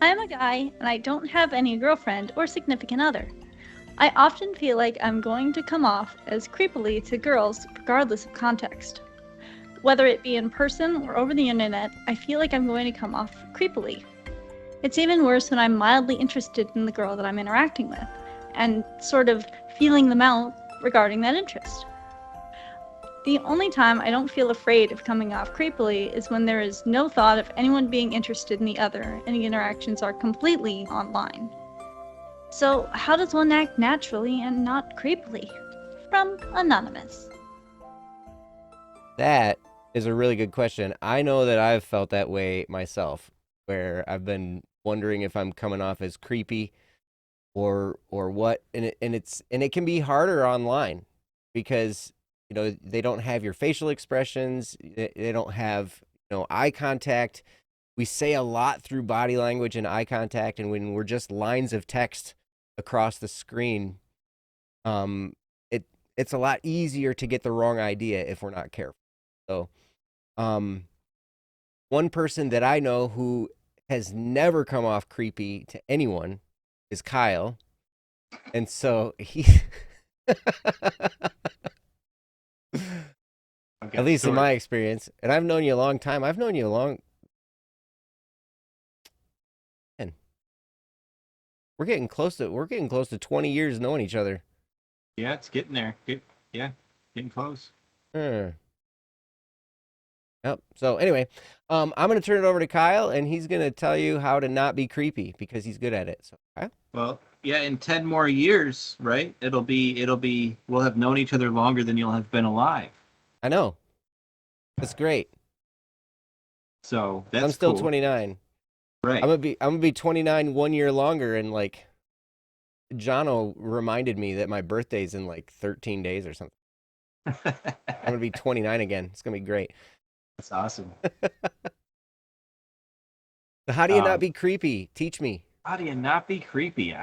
I am a guy, and I don't have any girlfriend or significant other. I often feel like I'm going to come off as creepily to girls regardless of context. Whether it be in person or over the internet, I feel like I'm going to come off creepily. It's even worse when I'm mildly interested in the girl that I'm interacting with, and sort of feeling them out regarding that interest. The only time I don't feel afraid of coming off creepily is when there is no thought of anyone being interested in the other and the interactions are completely online. So, how does one act naturally and not creepily? From Anonymous. That is a really good question. I know that I've felt that way myself, where I've been wondering if I'm coming off as creepy or what, and it can be harder online because they don't have your facial expressions, they don't have eye contact. We say a lot through body language and eye contact, and when we're just lines of text across the screen, um, it's a lot easier to get the wrong idea if we're not careful. So, um, one person that I know who has never come off creepy to anyone is Kyle. And so he, I've at got least in stories. my experience, and I've known you a long time. I've known you a long, and we're getting close to 20 years knowing each other. Yeah, it's getting there. Yeah, getting close. Hmm. Yep. So anyway, I'm gonna turn it over to Kyle, and he's gonna tell you how to not be creepy because he's good at it. So, Kyle? Well, yeah, in 10 more years, right? We'll have known each other longer than you'll have been alive. I know that's great. So I'm that's still cool. 29. Right. I'm gonna be 29 1 year longer, and like Jono reminded me that my birthday's in like 13 days or something. I'm gonna be 29 again. It's gonna be great. That's awesome. So how do you not Um, be creepy? Teach me. how do you not be creepy?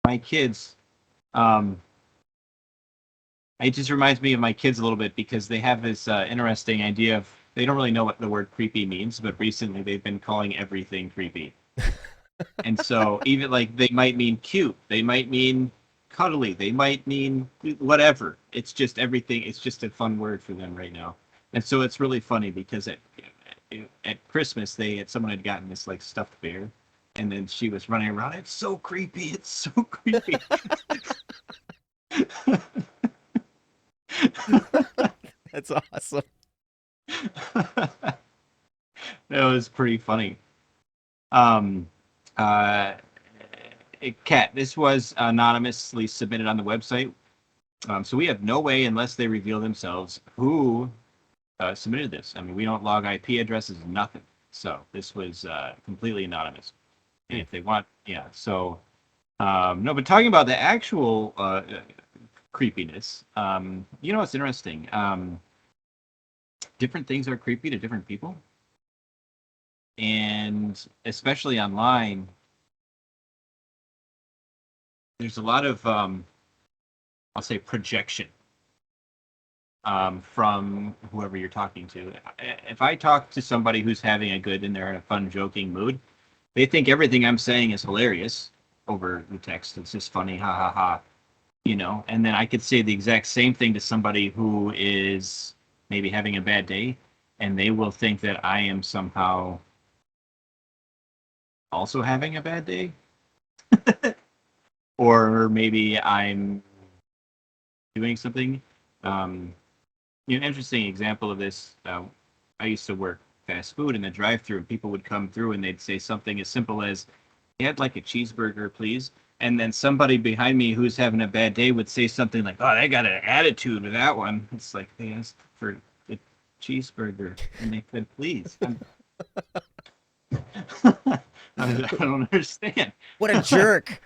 My kids, um, it just reminds me of my kids a little bit because they have this interesting idea of they don't really know what the word creepy means, but recently they've been calling everything creepy. And so even like they might mean cute, they might mean cuddly, they might mean whatever. It's just everything. It's just a fun word for them right now. And so it's really funny because at Christmas someone had gotten this like stuffed bear, and then she was running around. It's so creepy. It's so creepy. That's awesome. That was pretty funny. Um, uh, Kat, this was anonymously submitted on the website. So we have no way, unless they reveal themselves, who submitted this. I mean, we don't log IP addresses, nothing. So this was completely anonymous. And Hmm. if they want, yeah. So no, but talking about the actual creepiness, what's interesting? Different things are creepy to different people, and especially online, there's a lot of I'll say projection from whoever you're talking to. If I talk to somebody who's having a good and they're in a fun, joking mood, they think everything I'm saying is hilarious over the text. It's just funny, ha ha ha, And then I could say the exact same thing to somebody who is maybe having a bad day, and they will think that I am somehow also having a bad day, or maybe I'm doing something. Um, interesting example of this. I used to work fast food in the drive-through, and people would come through and they'd say something as simple as, "I'd like a cheeseburger, please." And then somebody behind me who's having a bad day would say something like, "Oh, they got an attitude with that one." It's like they asked for a cheeseburger and they said, "Please." I don't understand. What a jerk.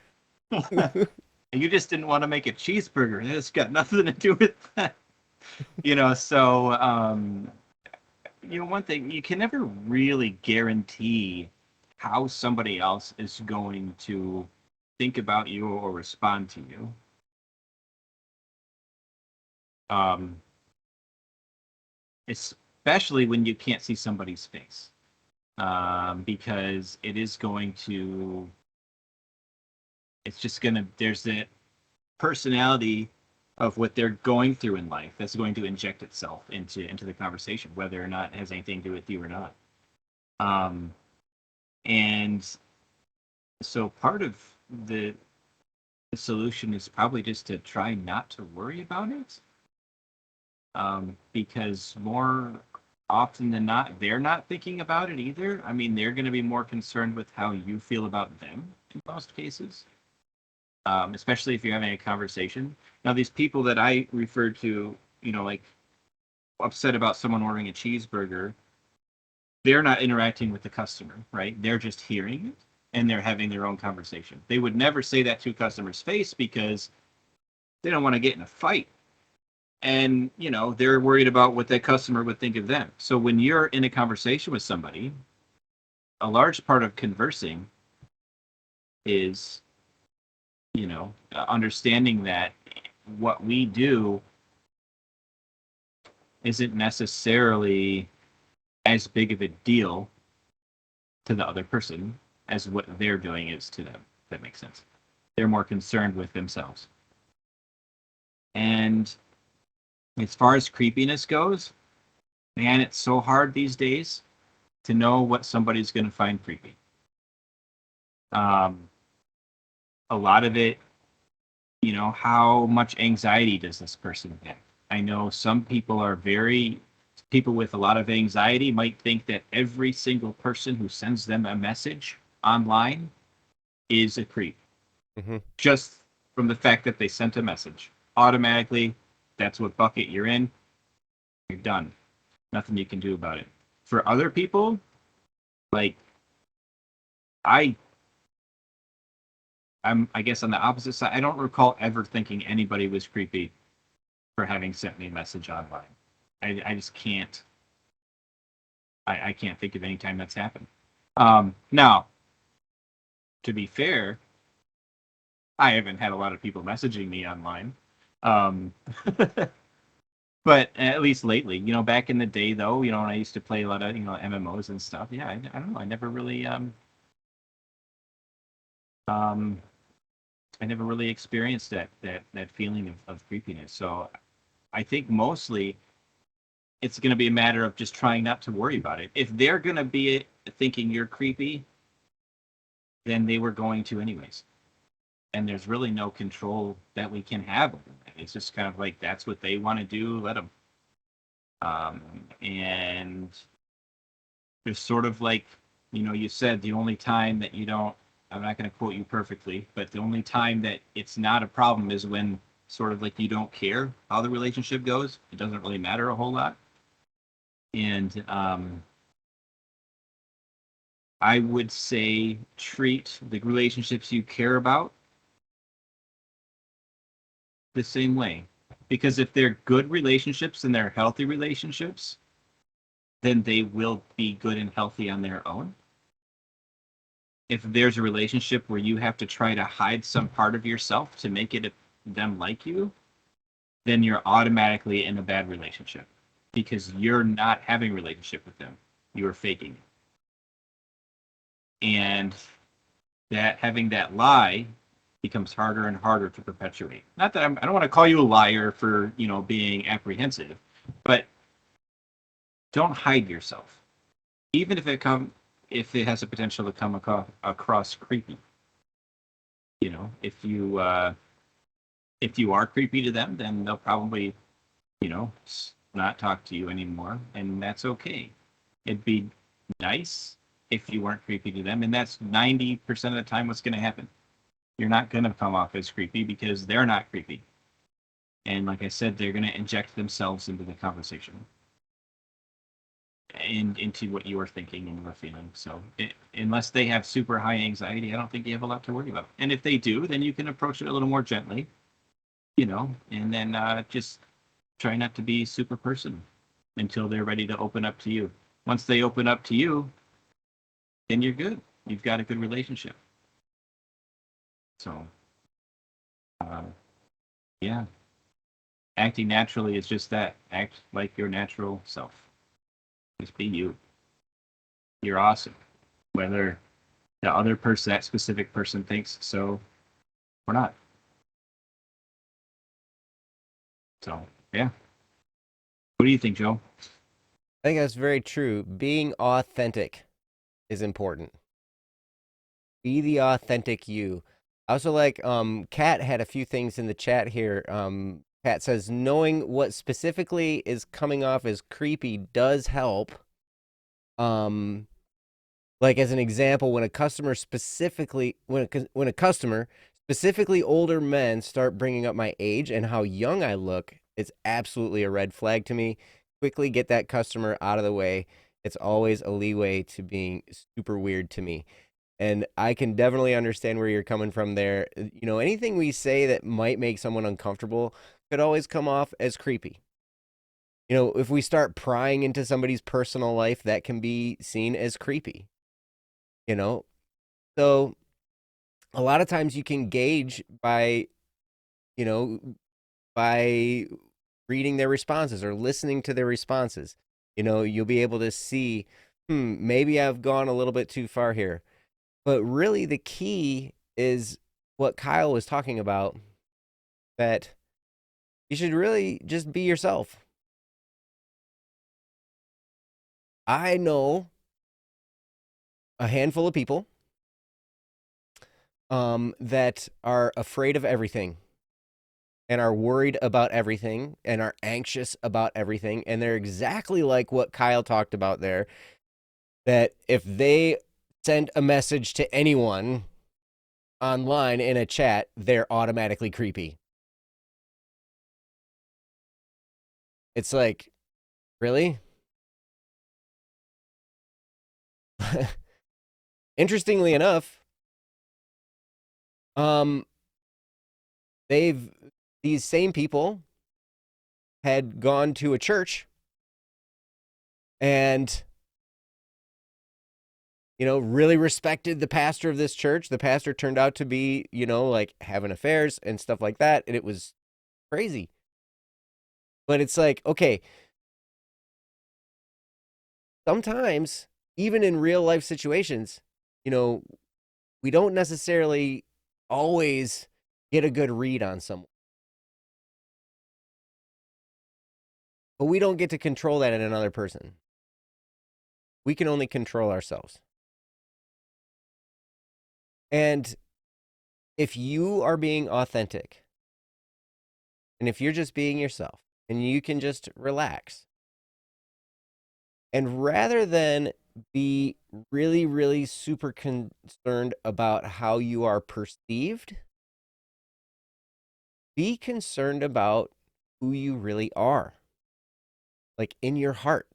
You just didn't want to make a cheeseburger. It's got nothing to do with that. So one thing, you can never really guarantee how somebody else is going to think about you or respond to you. Um, Especially when you can't see somebody's face. because it is going to. It's just gonna. There's that personality of what they're going through in life that's going to inject itself into the conversation, whether or not it has anything to do with you or not. And so part of the solution is probably just to try not to worry about it, because more often than not, they're not thinking about it either. I mean, they're going to be more concerned with how you feel about them in most cases, especially if you're having a conversation. Now, these people that I referred to, like upset about someone ordering a cheeseburger, they're not interacting with the customer, right? They're just hearing it and they're having their own conversation. They would never say that to a customer's face because they don't want to get in a fight. And, they're worried about what that customer would think of them. So when you're in a conversation with somebody, a large part of conversing is, understanding that what we do isn't necessarily as big of a deal to the other person as what they're doing is to them. If that makes sense. They're more concerned with themselves. And as far as creepiness goes, man, it's so hard these days to know what somebody's going to find creepy. A lot of it, how much anxiety does this person have? I know some people people with a lot of anxiety might think that every single person who sends them a message online is a creep. Mm-hmm. Just from the fact that they sent a message. Automatically, that's what bucket you're in. You're done. Nothing you can do about it. For other people, like I'm I guess on the opposite side, I don't recall ever thinking anybody was creepy for having sent me a message online. I just can't. I can't think of any time that's happened. Now, to be fair, I haven't had a lot of people messaging me online. But at least lately, back in the day though, when I used to play a lot of, MMOs and stuff, yeah, I don't know, I never really I never really experienced that feeling of creepiness. So I think mostly it's going to be a matter of just trying not to worry about it. If they're going to be thinking you're creepy, then they were going to anyways. And there's really no control that we can have over that. It's just kind of like that's what they want to do. Let them. And there's sort of like, you said the only time that you don't. I'm not going to quote you perfectly, but the only time that it's not a problem is when sort of like you don't care how the relationship goes. It doesn't really matter a whole lot. And I would say treat the relationships you care about the same way. Because if they're good relationships and they're healthy relationships, then they will be good and healthy on their own. If there's a relationship where you have to try to hide some part of yourself to make it them like you, then you're automatically in a bad relationship because you're not having a relationship with them. You're faking it. And that having that lie becomes harder and harder to perpetuate. Not that I don't want to call you a liar for, being apprehensive, but don't hide yourself. Even if it has a potential to come across creepy. If you are creepy to them, then they'll probably, not talk to you anymore, and that's okay. It'd be nice if you weren't creepy to them, and that's 90% of the time what's going to happen. You're not going to come off as creepy because they're not creepy. And like I said, they're going to inject themselves into the conversation and into what you are thinking and you are feeling. So unless they have super high anxiety, I don't think you have a lot to worry about. And if they do, then you can approach it a little more gently, and then just try not to be super person until they're ready to open up to you. Once they open up to you, then you're good. You've got a good relationship. So, yeah. Acting naturally is just that. Act like your natural self. Just be you. you're awesome. Whether the other person, that specific person, thinks so or not. So yeah. What do you think, Joe? I think that's very true. Being authentic is important. Be the authentic you. I also like Kat had a few things in the chat here. Kat says knowing what specifically is coming off as creepy does help. Like as an example, when a customer specifically when a customer, specifically older men, start bringing up my age and how young I look, it's absolutely a red flag to me. Quickly get that customer out of the way. It's always a leeway to being super weird to me. And I can definitely understand where you're coming from there. You know, anything we say that might make someone uncomfortable could always come off as creepy. You know, if we start prying into somebody's personal life, that can be seen as creepy. You know, so a lot of times you can gauge by, you know, by reading their responses or listening to their responses. You know, you'll be able to see, maybe I've gone a little bit too far here. But really, the key is what Kyle was talking about, that you should really just be yourself. I know a handful of people that are afraid of everything and are worried about everything and are anxious about everything. And they're exactly like what Kyle talked about there, that if they send a message to anyone online in a chat, they're automatically creepy. It's like, really? Interestingly enough, um, these same people had gone to a church and, you know, really respected the pastor of this church. The pastor turned out to be, you know, like having affairs and stuff like that. And it was crazy. But it's like, okay, sometimes, even in real life situations, you know, we don't necessarily always get a good read on someone. But we don't get to control that in another person. We can only control ourselves. And if you are being authentic, and if you're just being yourself, and you can just relax, and rather than be really, really super concerned about how you are perceived, be concerned about who you really are, like in your heart.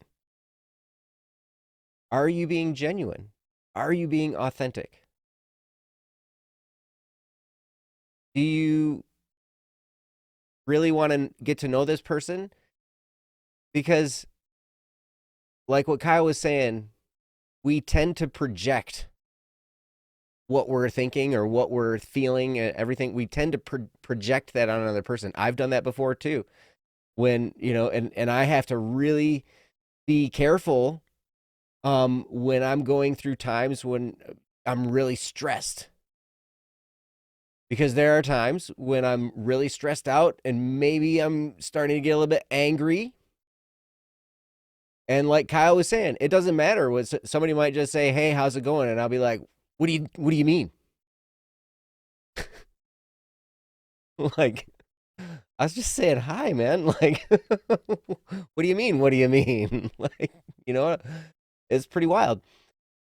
Are you being genuine? Are you being authentic? Do you really want to get to know this person? Because, like what Kyle was saying, we tend to project what we're thinking or what we're feeling, everything. We tend to project that on another person. I've done that before too. When, you know, and I have to really be careful when I'm going through times when I'm really stressed. Because there are times when I'm really stressed out and maybe I'm starting to get a little bit angry. And like Kyle was saying, it doesn't matter what somebody might just say, "Hey, how's it going?" And I'll be like, what do you mean?" Like, I was just saying hi, man. Like, what do you mean? What do you mean? Like, you know, it's pretty wild.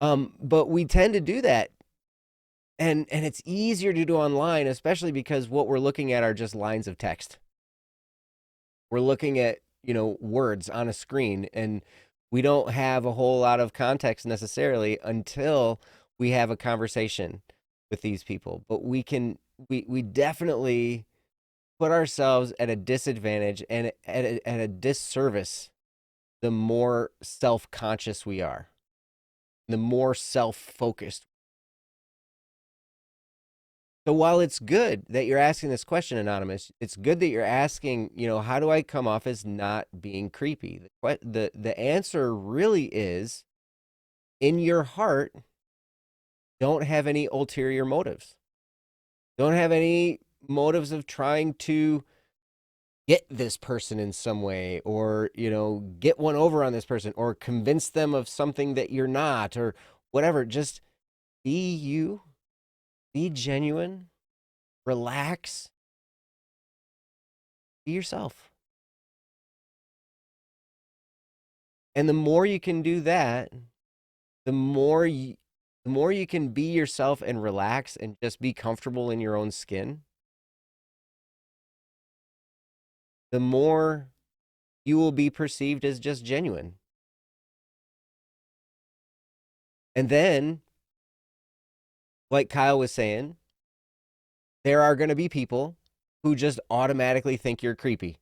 But we tend to do that. And it's easier to do online, especially because what we're looking at are just lines of text. We're looking at, you know, words on a screen, and we don't have a whole lot of context necessarily until we have a conversation with these people. But we definitely put ourselves at a disadvantage and at a disservice the more self-conscious we are, the more self-focused. So while it's good that you're asking this question, Anonymous, it's good that you're asking, you know, how do I come off as not being creepy? The answer really is in your heart don't have any ulterior motives. Don't have any motives of trying to get this person in some way, or, get one over on this person, or convince them of something that you're not, or whatever. Just be you, be genuine, relax, be yourself. And the more you can do that, the more you can be yourself and relax and just be comfortable in your own skin, the more you will be perceived as just genuine. And then, like Kyle was saying, there are going to be people who just automatically think you're creepy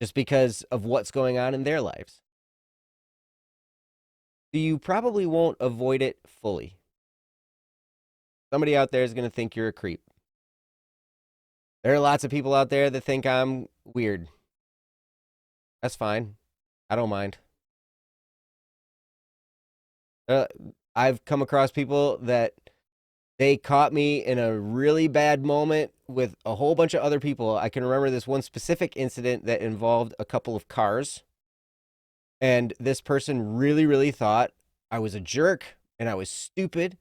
just because of what's going on in their lives. So you probably won't avoid it fully. Somebody out there is going to think you're a creep. There are lots of people out there that think I'm weird. That's fine. I don't mind. I've come across people that they caught me in a really bad moment with a whole bunch of other people. I can remember this one specific incident that involved a couple of cars. And this person really, really thought I was a jerk and I was stupid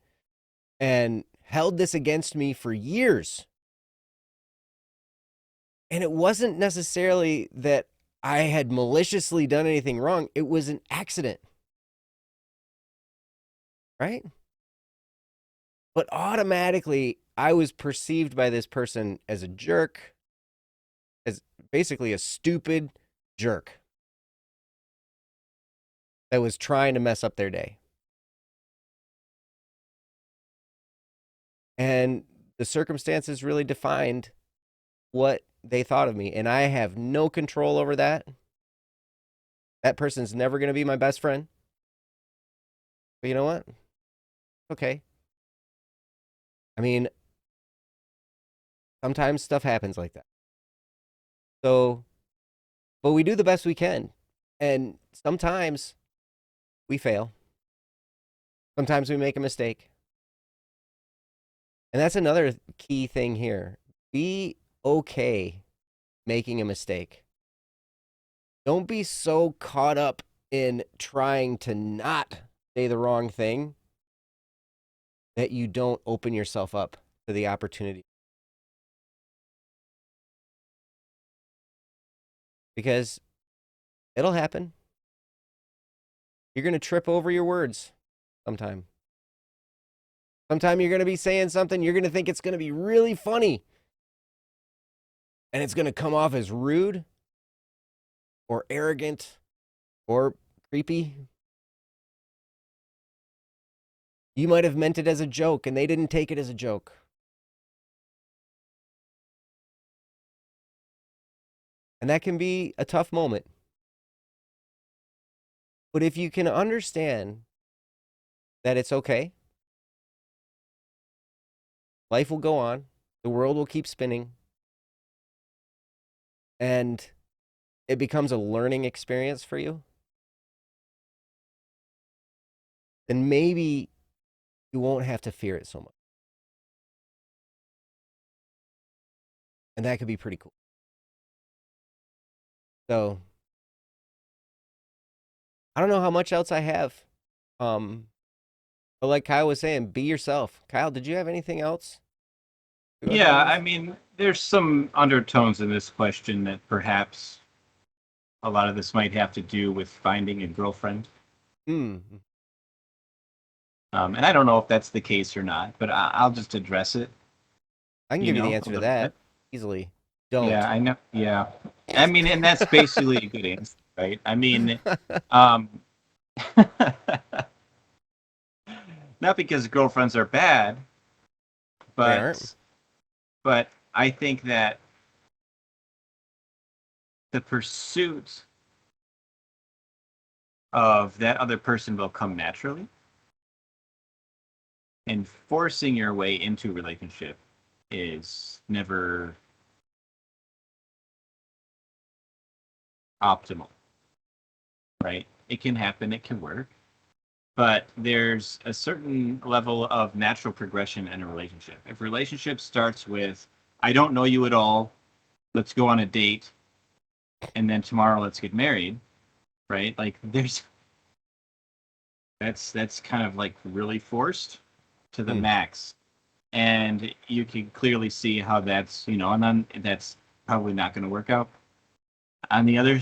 and held this against me for years. And it wasn't necessarily that I had maliciously done anything wrong. It was an accident. Right? But automatically, I was perceived by this person as a jerk, as basically a stupid jerk that was trying to mess up their day. And the circumstances really defined what they thought of me. And I have no control over that. That person's never going to be my best friend. But you know what? Okay. I mean, sometimes stuff happens like that. So, but we do the best we can. And sometimes we fail. Sometimes we make a mistake. And that's another key thing here. Be okay making a mistake. Don't be so caught up in trying to not say the wrong thing that you don't open yourself up to the opportunity. Because it'll happen. You're going to trip over your words sometime. Sometime you're going to be saying something, you're going to think it's going to be really funny. And it's going to come off as rude or arrogant or creepy. You might have meant it as a joke and they didn't take it as a joke. And that can be a tough moment. But if you can understand that it's okay, life will go on, the world will keep spinning, and it becomes a learning experience for you, then maybe you won't have to fear it so much. And that could be pretty cool. So, I don't know how much else I have. But like Kyle was saying, be yourself. Kyle, did you have anything else? Yeah, I mean, there's some undertones in this question that perhaps a lot of this might have to do with finding a girlfriend. Hmm. And I don't know if that's the case or not, but I'll just address it. I can give you the answer to that easily. Don't. Yeah, I know. Yeah. I mean, and that's basically a good answer, right? I mean, not because girlfriends are bad, They aren't. but I think that the pursuit of that other person will come naturally, and forcing your way into a relationship is never optimal, right? It can happen, it can work, But there's a certain level of natural progression in a relationship. If a relationship starts with, I don't know you at all, let's go on a date, and then tomorrow let's get married, right? Like that's kind of like really forced to the max. And you can clearly see how that's, and then that's probably not going to work out. On the other,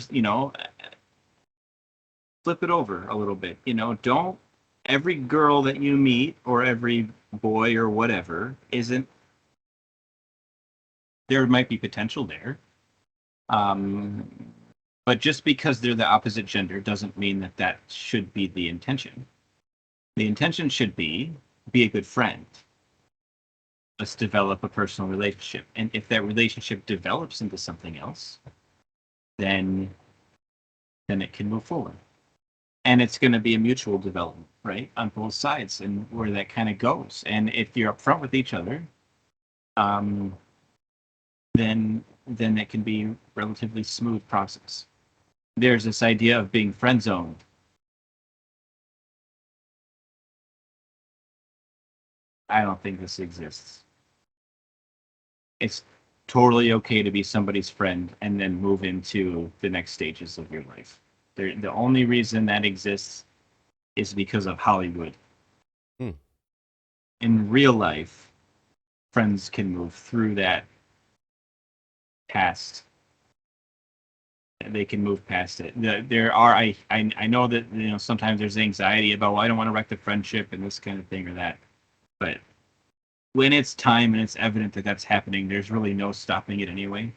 flip it over a little bit. Don't every girl that you meet or every boy or whatever isn't there might be potential there. Um, but just because they're the opposite gender doesn't mean that that should be the intention. The intention should be a good friend. Let's develop a personal relationship. And if that relationship develops into something else, then it can move forward. And it's going to be a mutual development, right, on both sides, and where that kind of goes. And if you're upfront with each other, then it can be a relatively smooth process. There's this idea of being friend zoned. I don't think this exists. It's totally okay to be somebody's friend and then move into the next stages of your life. The only reason that exists is because of Hollywood. In real life, friends can move through that past. They can move past it. There are I know that sometimes there's anxiety about, well, I don't want to wreck the friendship and this kind of thing or that, but when it's time and it's evident that that's happening, there's really no stopping it anyway,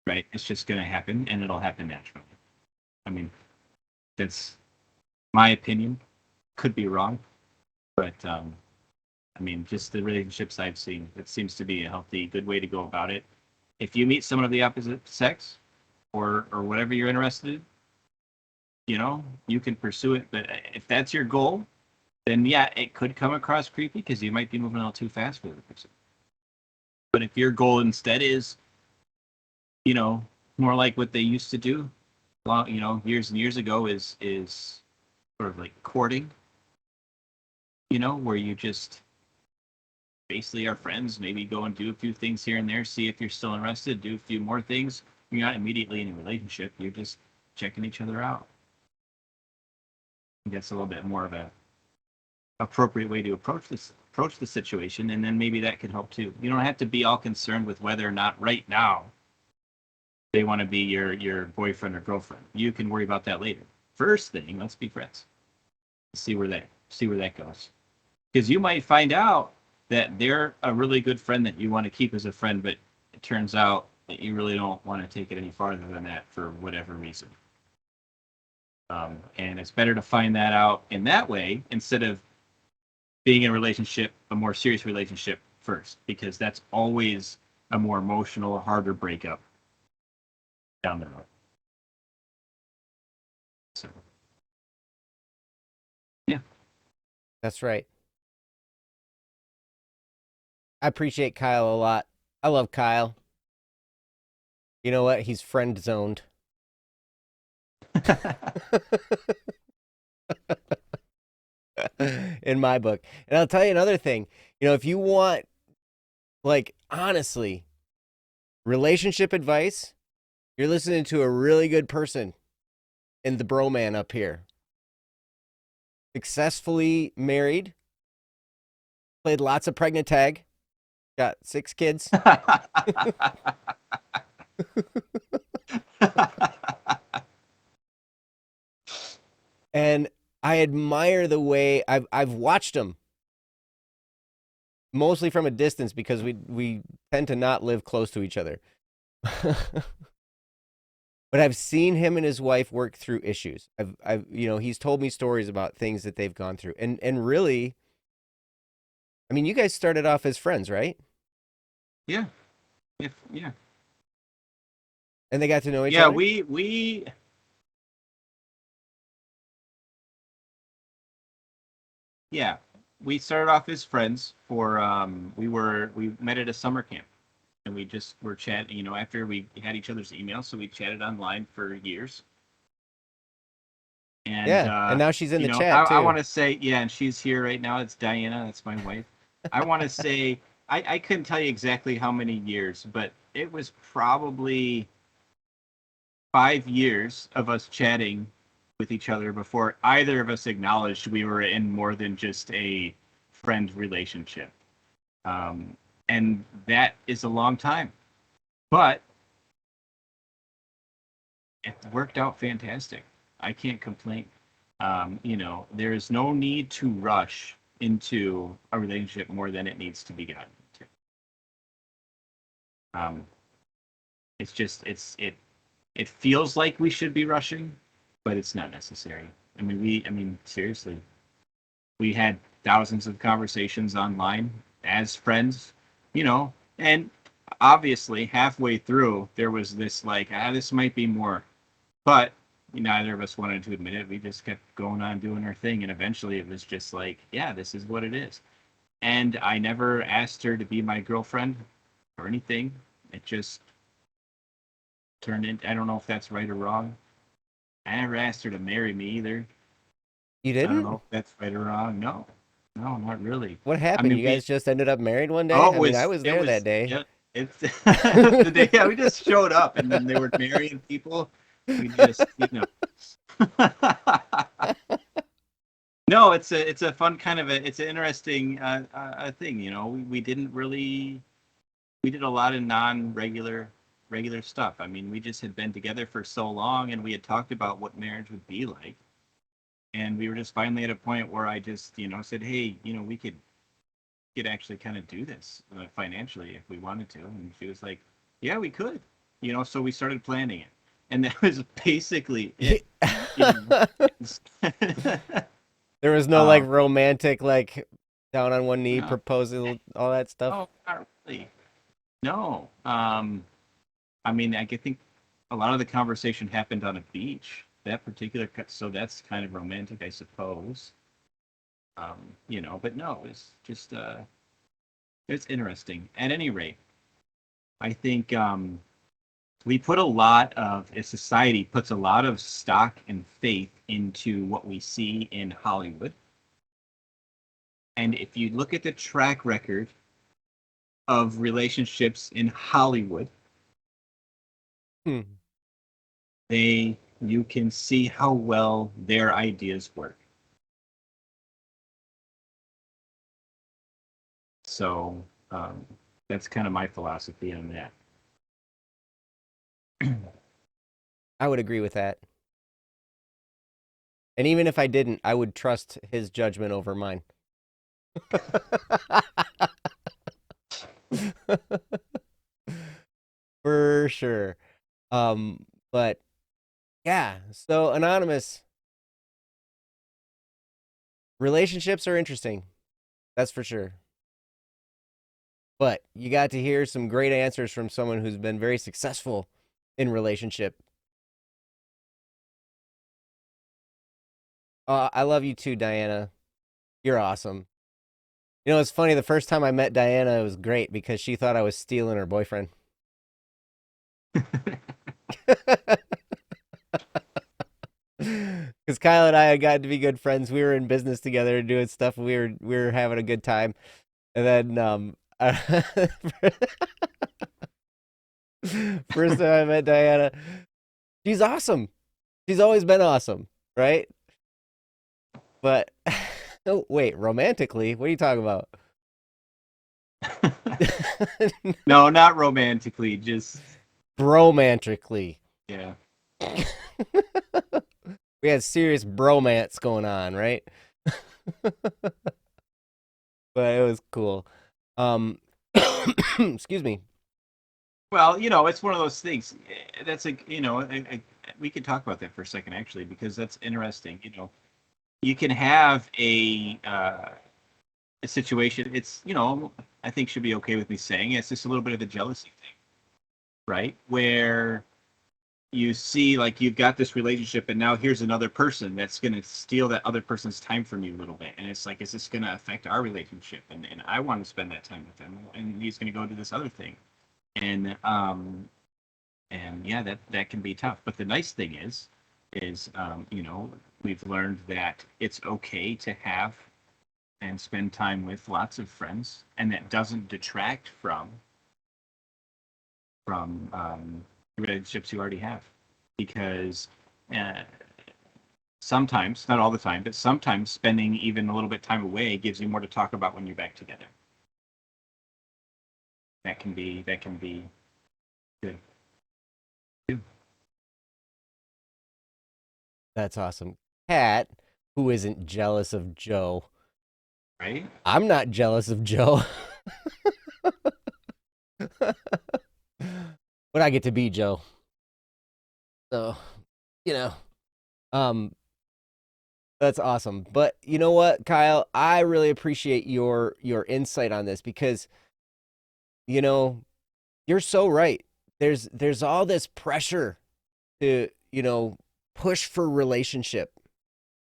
right? It's just going to happen, and it'll happen naturally. I mean, that's my opinion. Could be wrong, but I mean, just the relationships I've seen, it seems to be a healthy, good way to go about it. If you meet someone of the opposite sex, or whatever you're interested in, you can pursue it. But if that's your goal, then yeah, it could come across creepy because you might be moving a little too fast for the person. But if your goal instead is, more like what they used to do, years and years ago, is sort of like courting, where you just basically are friends, maybe go and do a few things here and there, see if you're still interested, do a few more things. You're not immediately in a relationship. You're just checking each other out. I think that's a little bit more of a appropriate way to approach the situation, and then maybe that could help too. You don't have to be all concerned with whether or not right now they want to be your boyfriend or girlfriend. You can worry about that later. First thing, let's be friends. See where that goes. Because you might find out that they're a really good friend that you want to keep as a friend, but it turns out that you really don't want to take it any farther than that for whatever reason. And it's better to find that out in that way instead of being in a relationship, a more serious relationship first, because that's always a more emotional, harder breakup down the road. So, yeah. That's right. I appreciate Kyle a lot. I love Kyle. You know what? He's friend zoned. In my book. And I'll tell you another thing. If you want, like, honestly, relationship advice, you're listening to a really good person in the bro man up here. Successfully married, played lots of pregnant tag, got 6 kids. And I admire the way I've watched him, mostly from a distance because we tend to not live close to each other. But I've seen him and his wife work through issues. He's told me stories about things that they've gone through. And really, I mean, you guys started off as friends, right? Yeah. Yeah. And they got to know each Yeah, other? we yeah, we started off as friends for we met at a summer camp, and we just were chatting, after we had each other's emails, so we chatted online for years. And Yeah, and now she's in the I, chat I too. want to say, yeah, and she's here right now. It's Diana. That's my wife. I want to say, I couldn't tell you exactly how many years, but it was probably 5 years of us chatting with each other before either of us acknowledged we were in more than just a friend relationship. Um, and that is a long time, but it worked out fantastic. I can't complain. There is no need to rush into a relationship more than it needs to be gotten into. It's just it feels like we should be rushing, but it's not necessary. I mean seriously, we had thousands of conversations online as friends, and obviously halfway through there was this like, this might be more, but neither of us wanted to admit it. We just kept going on doing our thing, and eventually it was just like, yeah, this is what it is. And I never asked her to be my girlfriend or anything. It just turned in. I don't know if that's right or wrong. I never asked her to marry me either. You I don't didn't? know if that's right or wrong. No, no, not really. What I happened? mean, You guys just ended up married one day? oh, I mean, I was it there that was, day. yeah, it's the day, yeah, we just showed up and then they were marrying people. We just, No, it's a fun kind of it's an interesting thing. We didn't really we did a lot of regular stuff. I mean, we just had been together for so long, and we had talked about what marriage would be like, and we were just finally at a point where I just said, hey, we could actually kind of do this financially if we wanted to, and she was like, yeah, we could, so we started planning it, and that was basically it. You know. There was no like um, romantic like down on one knee no, proposal, all that stuff. no, not really. No. I mean, I think a lot of the conversation happened on a beach. That particular, so that's kind of romantic, I suppose. But no, it's just it's interesting. At any rate, I think we put a lot of, as society puts a lot of stock and faith into what we see in Hollywood. And if you look at the track record of relationships in Hollywood, Hmm. you can see how well their ideas work. So that's kind of my philosophy on that. I would agree with that. And even if I didn't, I would trust his judgment over mine. For sure. But yeah, so anonymous relationships are interesting. That's for sure. But you got to hear some great answers from someone who's been very successful in relationship. I love you too, Diana. You're awesome. It's funny. The first time I met Diana, it was great because she thought I was stealing her boyfriend. Because Kyle and I had gotten to be good friends. We were in business together and doing stuff. We were having a good time. And then first time I met Diana, she's awesome. She's always been awesome, right? But oh, wait, romantically, what are you talking about? No, not romantically, just Bromantically. yeah. We had serious bromance going on, right? But it was cool. Excuse me. Well, it's one of those things. That's like, we could talk about that for a second, actually, because that's interesting. You can have a situation. It's, I think should be okay with me saying it's just a little bit of a jealousy thing, right? Where you see like you've got this relationship and now here's another person that's going to steal that other person's time from you a little bit, and it's like, is this going to affect our relationship? And I want to spend that time with him, and he's going to go do this other thing, and yeah, that can be tough. But the nice thing is we've learned that it's okay to have and spend time with lots of friends, and that doesn't detract from relationships you already have, because uh, sometimes, not all the time, but sometimes spending even a little bit time away gives you more to talk about when you're back together. That can be good too. That's awesome. Kat, who isn't jealous of Joe? Right? I'm not jealous of Joe. But I get to be Joe. So, you know, um, that's awesome. But you know what, Kyle? I really appreciate your insight on this because, you know, you're so right. There's all this pressure to, push for relationship,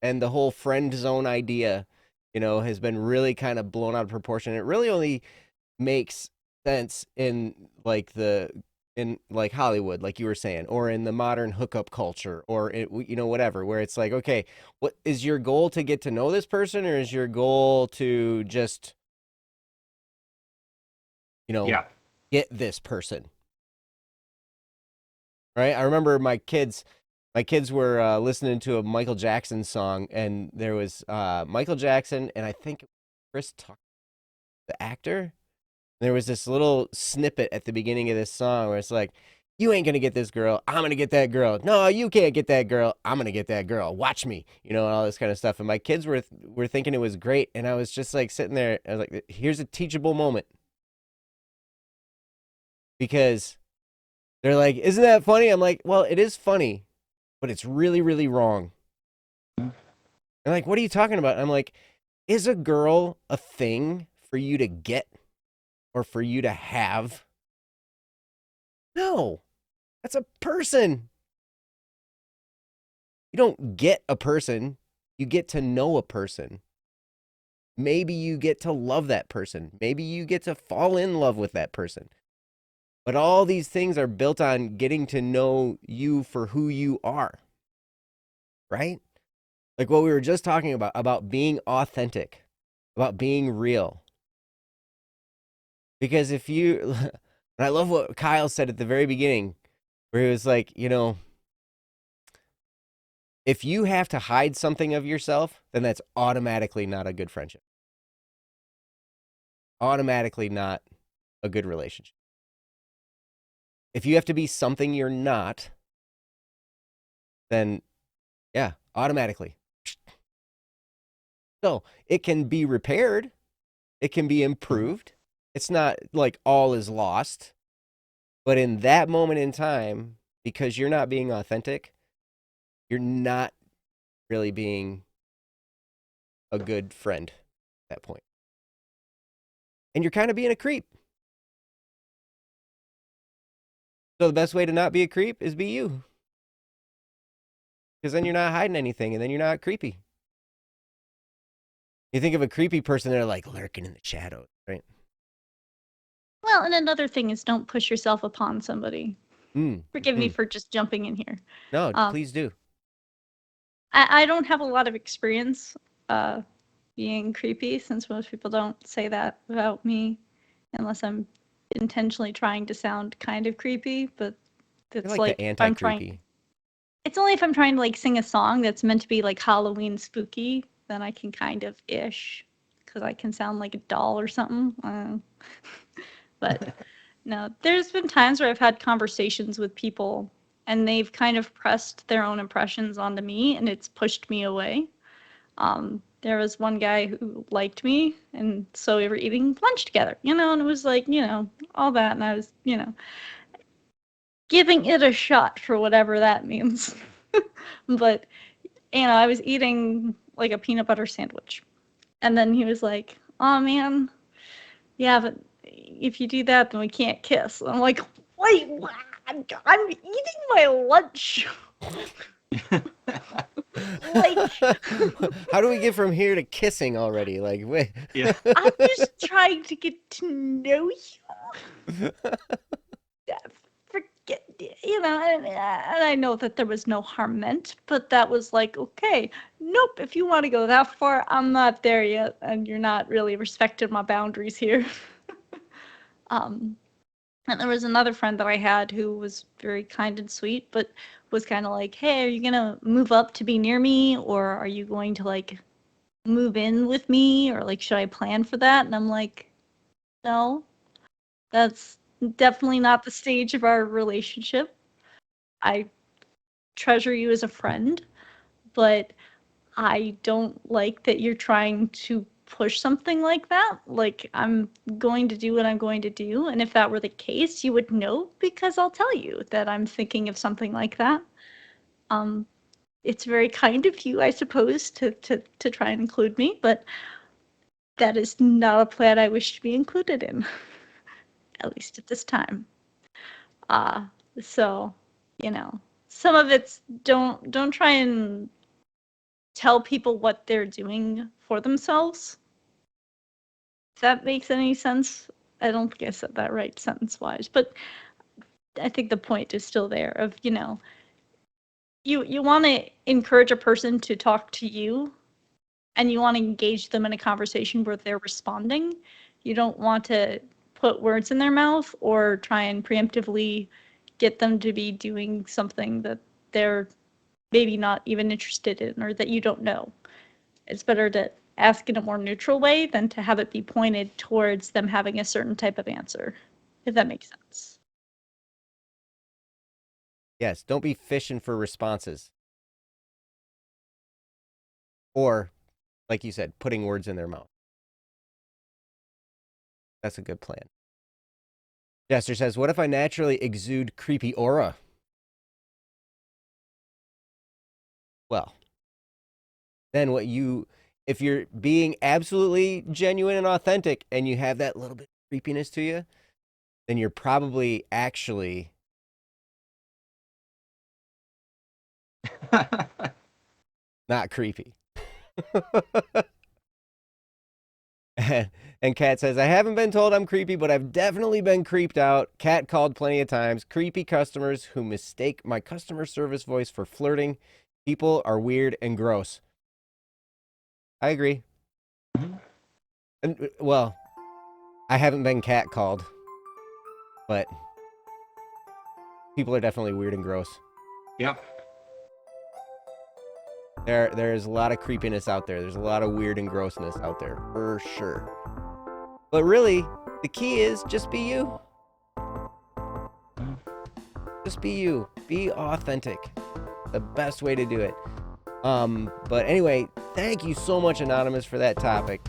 and the whole friend zone idea, has been really kind of blown out of proportion. It really only makes sense in like Hollywood, like you were saying, or in the modern hookup culture, or whatever, where it's like, okay, what is your goal, to get to know this person, or is your goal to just, Yeah. get this person? Right? I remember my kids were listening to a Michael Jackson song, and there was Michael Jackson, and I think Chris Tucker, the actor. There was this little snippet at the beginning of this song where it's like, "You ain't gonna get this girl. I'm gonna get that girl. No, you can't get that girl. I'm gonna get that girl. Watch me." And all this kind of stuff. And my kids were thinking it was great, and I was just like sitting there. I was like, "Here's a teachable moment," because they're like, "Isn't that funny?" I'm like, "Well, it is funny, but it's really, really wrong." And like, "What are you talking about?" I'm like, "Is a girl a thing for you to get or for you to have? No, that's a person. You don't get a person, you get to know a person. Maybe you get to love that person. Maybe you get to fall in love with that person. But all these things are built on getting to know you for who you are, right? Like what we were just talking about being authentic, about being real. Because if you, and I love what Kyle said at the very beginning, where he was like, if you have to hide something of yourself, then that's automatically not a good friendship. Automatically not a good relationship. If you have to be something you're not, then yeah, automatically. So it can be repaired, it can be improved. It's not like all is lost. But in that moment in time, because you're not being authentic, you're not really being a good friend at that point. And you're kind of being a creep. So the best way to not be a creep is be you. Because then you're not hiding anything, and then you're not creepy. You think of a creepy person, they're like lurking in the shadows, right? Well, and another thing is don't push yourself upon somebody. Forgive me for just jumping in here. No, please do. I don't have a lot of experience being creepy, since most people don't say that about me unless I'm intentionally trying to sound kind of creepy. But You're it's like the if I'm trying. anti-creepy. It's only if I'm trying to like sing a song that's meant to be like Halloween spooky, then I can kind of ish, because I can sound like a doll or something. But no, there's been times where I've had conversations with people and they've kind of pressed their own impressions onto me, and it's pushed me away. There was one guy who liked me, and so we were eating lunch together, and it was like, all that, and I was, giving it a shot for whatever that means. But, I was eating like a peanut butter sandwich. And then he was like, "Oh man, yeah, but if you do that, then we can't kiss." I'm like, "Wait, what? I'm eating my lunch." Like, how do we get from here to kissing already? Like, wait. Yeah. I'm just trying to get to know you. you know, and I know that there was no harm meant, but that was like, okay, nope, if you want to go that far, I'm not there yet, and you're not really respecting my boundaries here. And there was another friend that I had who was very kind and sweet, but was kind of like, hey, are you gonna move up to be near me, or are you going to like move in with me, or like should I plan for that? And I'm like, no, that's definitely not the stage of our relationship. I treasure you as a friend, but I don't like that you're trying to push something like that. Like, I'm going to do what I'm going to do, and if that were the case, you would know because I'll tell you that I'm thinking of something like that. Um, it's very kind of you, I suppose, to try and include me, but that is not a plan I wish to be included in, at least at this time. Uh, so, you know, some of it's don't try and tell people what they're doing for themselves. If that makes any sense. I don't think I said that right sentence-wise, but I think the point is still there of, you know, you want to encourage a person to talk to you, and you want to engage them in a conversation where they're responding. You don't want to put words in their mouth or try and preemptively get them to be doing something that they're maybe not even interested in or that you don't know. It's better to ask in a more neutral way than to have it be pointed towards them having a certain type of answer, if that makes sense. Yes, don't be fishing for responses. Or, like you said, putting words in their mouth. That's a good plan. Jester says, what if I naturally exude creepy aura? Well, then if you're being absolutely genuine and authentic and you have that little bit of creepiness to you, then you're probably actually not creepy. And Kat says, I haven't been told I'm creepy, but I've definitely been creeped out. Kat called plenty of times. Creepy customers who mistake my customer service voice for flirting. People are weird and gross. I agree. And, well, I haven't been cat called, but people are definitely weird and gross. Yep. There's a lot of creepiness out there. There's a lot of weird and grossness out there, for sure. But really, the key is just be you. Just be you. Be authentic. The best way to do it. But anyway, thank you so much, Anonymous, for that topic.